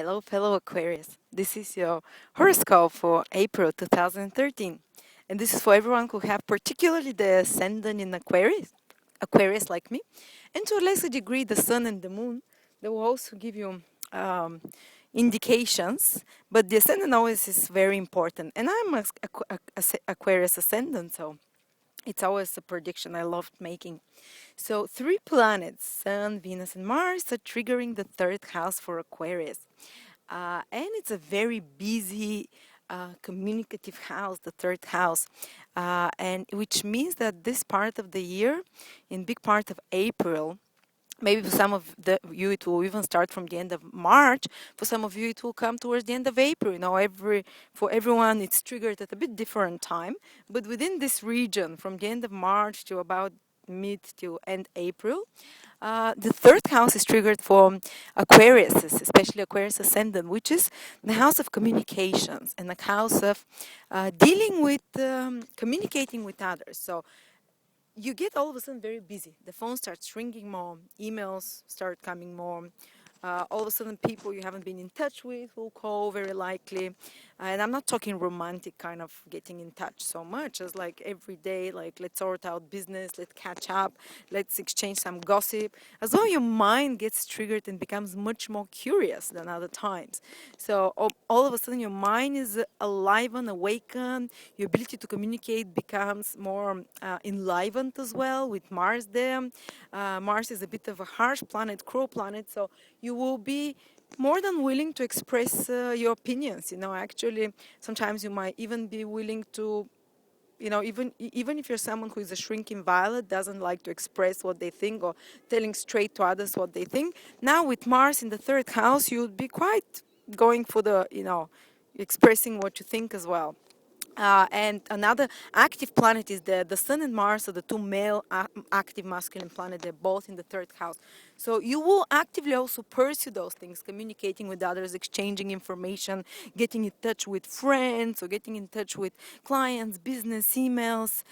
Hello, fellow Aquarius. This is your horoscope for April 2013. And this is for everyone who have particularly the ascendant in Aquarius like me, and to a lesser degree the sun and the moon. They will also give you um, indications, but the ascendant always is very important. And I'm Aquarius ascendant, so it's always a prediction I loved making. So, three planets, Sun, Venus, and Mars, are triggering the third house for Aquarius. And it's a very busy, communicative house, the third house, and which means that this part of the year, in big part of April, maybe for some of you it will even start from the end of March. For some of you it will come towards the end of April. For everyone it's triggered at a bit different time. But within this region, from the end of March to about mid to end April, the third house is triggered for Aquarius, especially Aquarius ascendant, which is the house of communications and the house of dealing with communicating with others. So you get all of a sudden very busy. The phone starts ringing more, emails start coming more. All of a sudden, people you haven't been in touch with will call very likely. And I'm not talking romantic kind of getting in touch so much as like every day, like let's sort out business, let's catch up, let's exchange some gossip. As though your mind gets triggered and becomes much more curious than other times. So all of a sudden, your mind is alive and awakened. Your ability to communicate becomes more enlivened as well with Mars there. Mars is a bit of a harsh planet, cruel planet, so you will be more than willing to express your opinions. Actually, sometimes you might even be willing to, even if you're someone who is a shrinking violet, doesn't like to express what they think or telling straight to others what they think. Now with Mars in the third house, you'd be quite going for the, expressing what you think as well. And another active planet is the Sun and Mars are the two male active masculine planets. They're both in the third house. So you will actively also pursue those things, communicating with others, exchanging information, getting in touch with friends or getting in touch with clients, business, emails,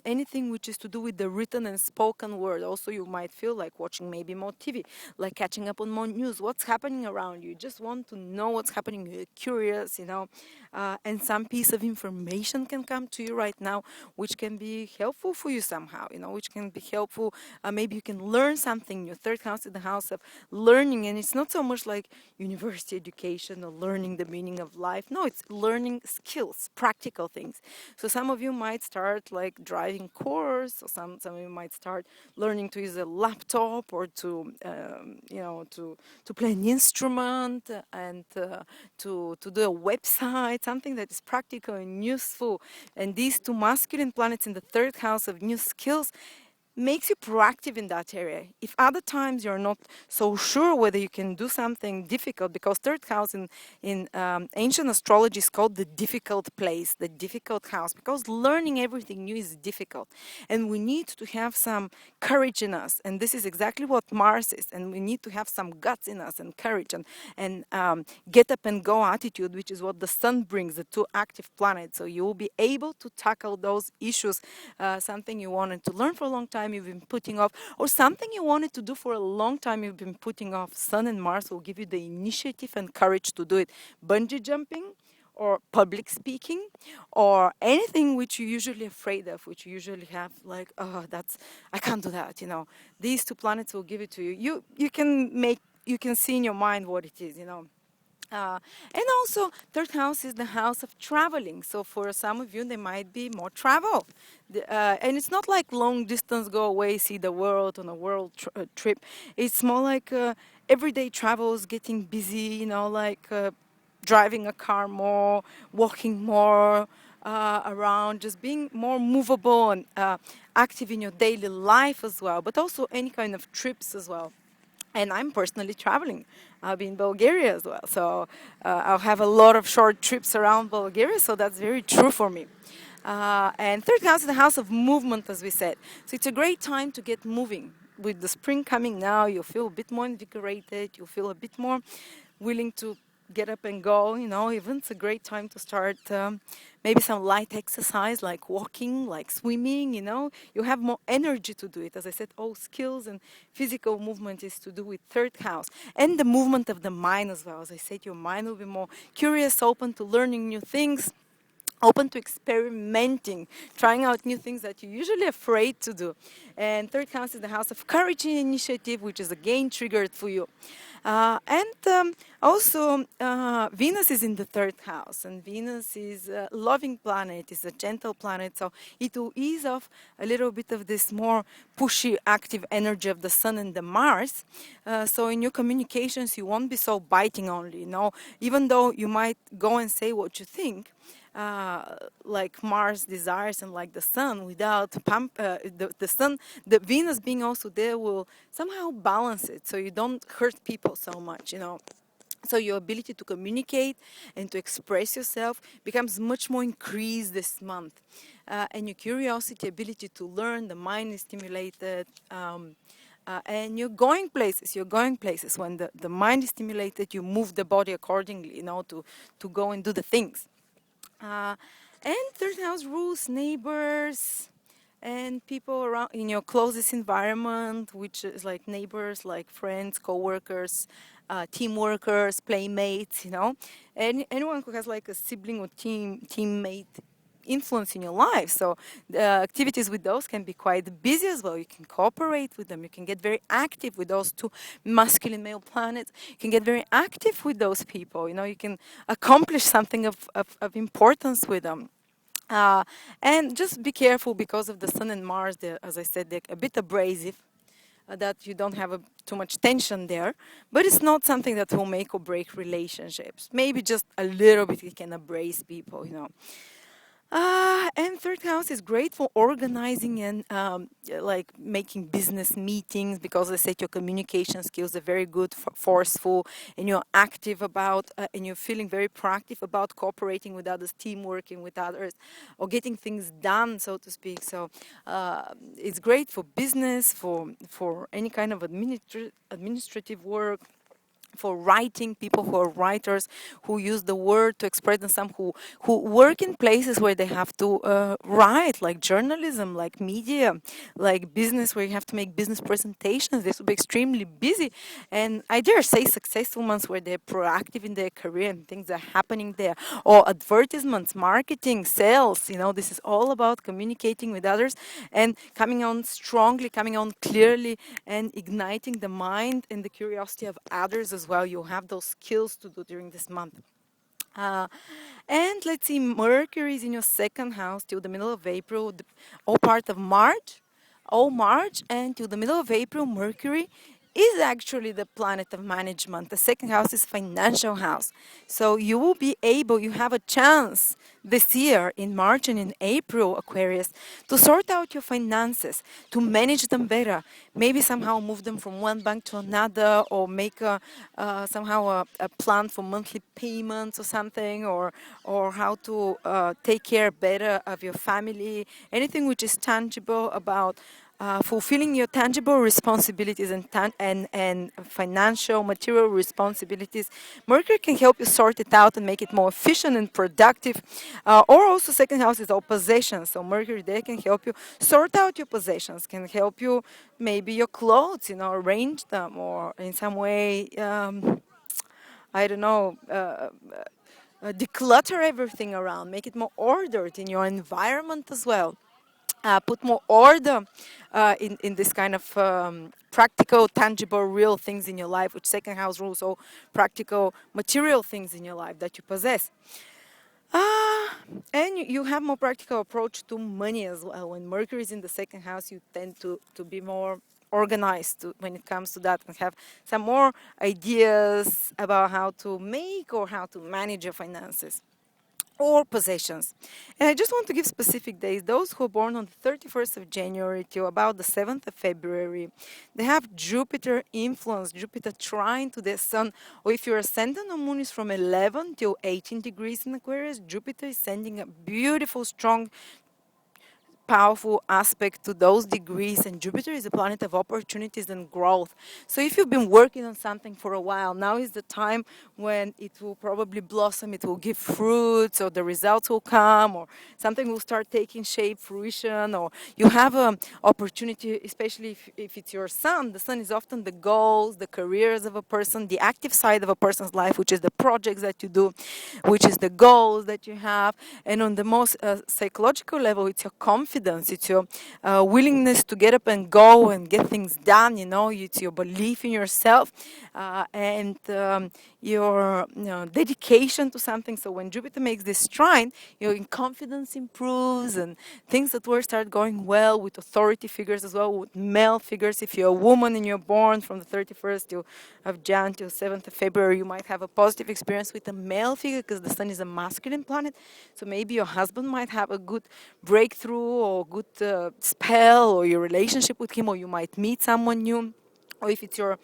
anything which is to do with the written and spoken word. Also, you might feel like watching maybe more TV, like catching up on more news, what's happening around you. You just want to know what's happening. You're curious, and some piece of information can come to you right now, which can be helpful for you somehow, which can be helpful. Maybe you can learn something new. Third house is the house of learning, and it's not so much like university education or learning the meaning of life. No, it's learning skills, practical things. So some of you might start like driving course, or some of you might start learning to use a laptop or to to play an instrument and to do a website, something that is practical and useful. And these two masculine planets in the third house of new skills makes you proactive in that area. If other times you're not so sure whether you can do something difficult, because third house in ancient astrology is called the difficult place, the difficult house, because learning everything new is difficult. And we need to have some courage in us. And this is exactly what Mars is. And we need to have some guts in us and courage and get up and go attitude, which is what the sun brings, the two active planets. So you will be able to tackle those issues, something you wanted to learn for a long time, you've been putting off, or something you wanted to do for a long time, you've been putting off. Sun and Mars will give you the initiative and courage to do it. Bungee jumping, or public speaking, or anything which you're usually afraid of, which you usually have like, oh, I can't do that. These two planets will give it to you. You can see in your mind what it is. And also, third house is the house of traveling. So for some of you, there might be more travel. And it's not like long distance, go away, see the world on a world trip. It's more like everyday travels, getting busy, like driving a car more, walking more around, just being more movable and active in your daily life as well, but also any kind of trips as well. And I'm personally traveling. I'll be in Bulgaria as well. So I'll have a lot of short trips around Bulgaria. So that's very true for me. And third house is the house of movement, as we said. So it's a great time to get moving. With the spring coming now, you'll feel a bit more invigorated. You'll feel a bit more willing to get up and go. Even it's a great time to start maybe some light exercise like walking, like swimming. You have more energy to do it. As I said, all skills and physical movement is to do with third house, and the movement of the mind as well. As I said, your mind will be more curious, open to learning new things, open to experimenting, trying out new things that you're usually afraid to do. And third house is the house of courage and initiative, which is again triggered for you. And also, Venus is in the third house, and Venus is a loving planet, is a gentle planet, so it will ease off a little bit of this more pushy, active energy of the Sun and the Mars. So in your communications, you won't be so biting only, even though you might go and say what you think. Like Mars desires and like the Sun, without the Sun, the Venus being also there will somehow balance it, so you don't hurt people so much. So your ability to communicate and to express yourself becomes much more increased this month, and your curiosity, ability to learn, the mind is stimulated. And you're going places. When the mind is stimulated, you move the body accordingly, to go and do the things. Uh, and third house rules neighbors and people around in your closest environment, which is like neighbors, like friends, co-workers, team workers, playmates, and anyone who has like a sibling or teammate influence in your life. So the activities with those can be quite busy as well. You can cooperate with them. You can get very active with those two masculine male planets. You can get very active with those people. You can accomplish something of importance with them. Uh, and just be careful because of the Sun and Mars. As I said, they're a bit abrasive. That you don't have too much tension there, but it's not something that will make or break relationships. Maybe just a little bit it can abrase people. And third house is great for organizing and like making business meetings, because I said your communication skills are very good, forceful, and you're active about, and you're feeling very proactive about cooperating with others, team working with others, or getting things done, so to speak. So it's great for business, for any kind of administrative work, for writing, people who are writers, who use the word to express themselves, who work in places where they have to write, like journalism, like media, like business, where you have to make business presentations. This will be extremely busy, and I dare say successful ones where they're proactive in their career and things are happening there, or advertisements, marketing, sales. This is all about communicating with others and coming on strongly, coming on clearly, and igniting the mind and the curiosity of others as well. You'll have those skills to do during this month. Uh, and let's see, Mercury is in your second house till the middle of April, all part of March, all March, and till the middle of April, Mercury is actually the planet of management. The second house is financial house. So you will be able, you have a chance this year in March and in April, Aquarius, to sort out your finances, to manage them better. Maybe somehow move them from one bank to another, or make somehow a plan for monthly payments or something, or how to take care better of your family. Anything which is tangible about fulfilling your tangible responsibilities and financial, material responsibilities. Mercury can help you sort it out and make it more efficient and productive. Or also, second house is all possessions. So Mercury there can help you sort out your possessions, can help you maybe your clothes, arrange them, or in some way, I don't know. Declutter everything around, make it more ordered in your environment as well. Put more order in this kind of practical, tangible, real things in your life, which second house rules all practical, material things in your life that you possess. And you have more practical approach to money as well. When Mercury is in the second house, you tend to be more organized when it comes to that, and have some more ideas about how to make or how to manage your finances or possessions. And I just want to give specific days. Those who are born on the 31st of January till about the 7th of February, they have Jupiter influence, Jupiter trine to their sun. Or if your ascendant or moon is from 11 till 18 degrees in Aquarius, Jupiter is sending a beautiful, strong powerful aspect to those degrees, and Jupiter is a planet of opportunities and growth. So if you've been working on something for a while, now is the time when it will probably blossom, it will give fruits, or the results will come, or something will start taking shape, fruition, or you have an opportunity, especially if it's your sun. The sun is often the goals, the careers of a person, the active side of a person's life, which is the projects that you do, which is the goals that you have. And on the most psychological level, it's your confidence, it's your willingness to get up and go and get things done, it's your belief in yourself, and your dedication to something. So when Jupiter makes this trine, your confidence improves, and things at work start going well with authority figures as well, with male figures. If you're a woman and you're born from the 31st of Jan till 7th of February, you might have a positive experience with a male figure because the sun is a masculine planet. So maybe your husband might have a good breakthrough or good spell, or your relationship with him, or you might meet someone new. Or if it's your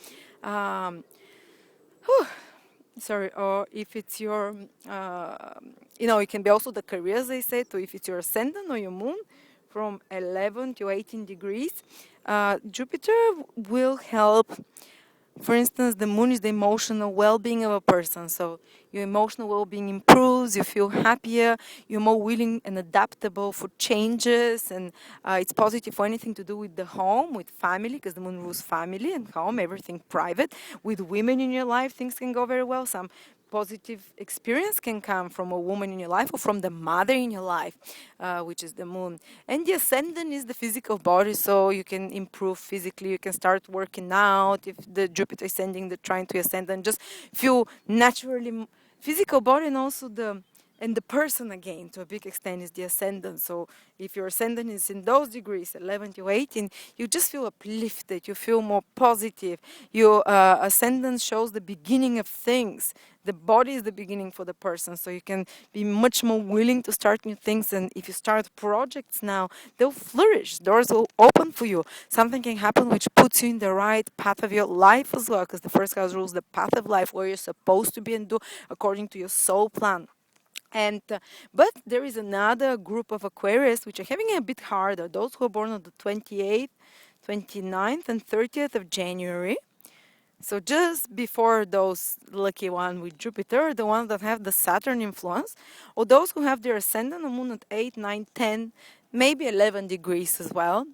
or if it's your, it can be also the careers, they say, so if it's your ascendant or your moon from 11 to 18 degrees, Jupiter will help. For instance, the moon is the emotional well-being of a person. So your emotional well-being improves, you feel happier, you're more willing and adaptable for changes, and it's positive for anything to do with the home, with family, because the moon rules family and home, everything private. With women in your life, things can go very well. Some positive experience can come from a woman in your life or from the mother in your life, which is the moon. And the ascendant is the physical body, so you can improve physically, you can start working out if the Jupiter is sending the trine to your ascendant, just feel naturally physical body, and also the person again to a big extent is the ascendant. So if your ascendant is in those degrees 11 to 18, you just feel uplifted, you feel more positive. Your ascendant shows the beginning of things. The body is the beginning for the person, so you can be much more willing to start new things. And if you start projects now, they'll flourish, doors will open for you, something can happen which puts you in the right path of your life as well, because the first house rules the path of life, where you're supposed to be and do according to your soul plan. And but there is another group of Aquarius which are having it a bit harder. Those who are born on the 28th, 29th, and 30th of January. So just before those lucky one with Jupiter, the ones that have the Saturn influence, or those who have their ascendant and moon at 8, 9, 10, maybe 11 degrees as well.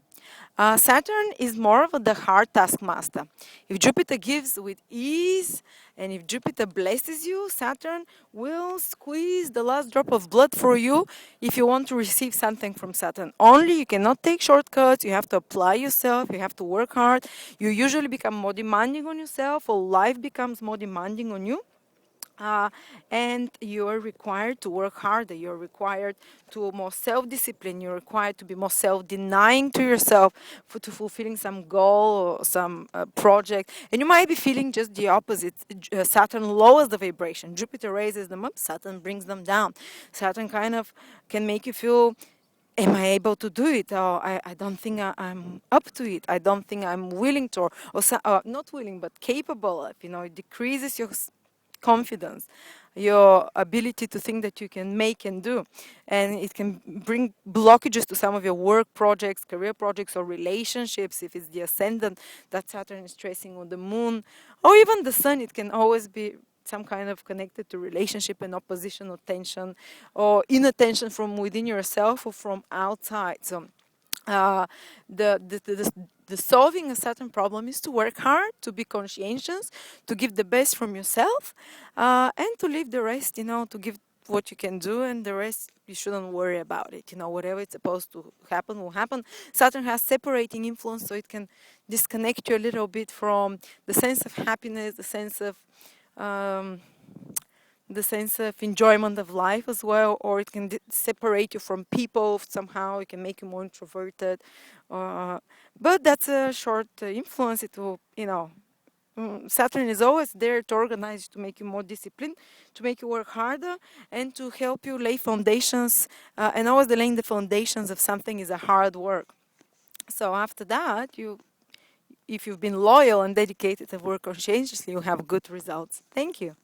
Saturn is more of the hard taskmaster. If Jupiter gives with ease, and if Jupiter blesses you, Saturn will squeeze the last drop of blood for you if you want to receive something from Saturn. Only you cannot take shortcuts, you have to apply yourself, you have to work hard. You usually become more demanding on yourself, or life becomes more demanding on you. And you're required to work harder, you're required to more self-discipline, you're required to be more self-denying to yourself to fulfilling some goal or some project. And you might be feeling just the opposite. Saturn lowers the vibration, Jupiter raises them up, Saturn brings them down. Saturn kind of can make you feel, am I able to do it? Or I don't think I'm up to it. I don't think I'm willing to, or not willing, but capable of. It decreases your confidence, your ability to think that you can make and do. And it can bring blockages to some of your work projects, career projects, or relationships. If it's the ascendant that Saturn is tracing on the moon, or even the sun, it can always be some kind of connected to relationship and opposition or tension or inattention from within yourself or from outside. So the, the, the, the solving a certain problem is to work hard, to be conscientious, to give the best from yourself, and to leave the rest, to give what you can do, and the rest you shouldn't worry about it. Whatever it's supposed to happen will happen. Saturn has separating influence, so it can disconnect you a little bit from the sense of happiness, um, the sense of enjoyment of life as well, or it can separate you from people somehow. It can make you more introverted, but that's a short influence. It will, Saturn is always there to organize, to make you more disciplined, to make you work harder, and to help you lay foundations. And always laying the foundations of something is a hard work. So after that, if you've been loyal and dedicated and work conscientiously, you have good results. Thank you.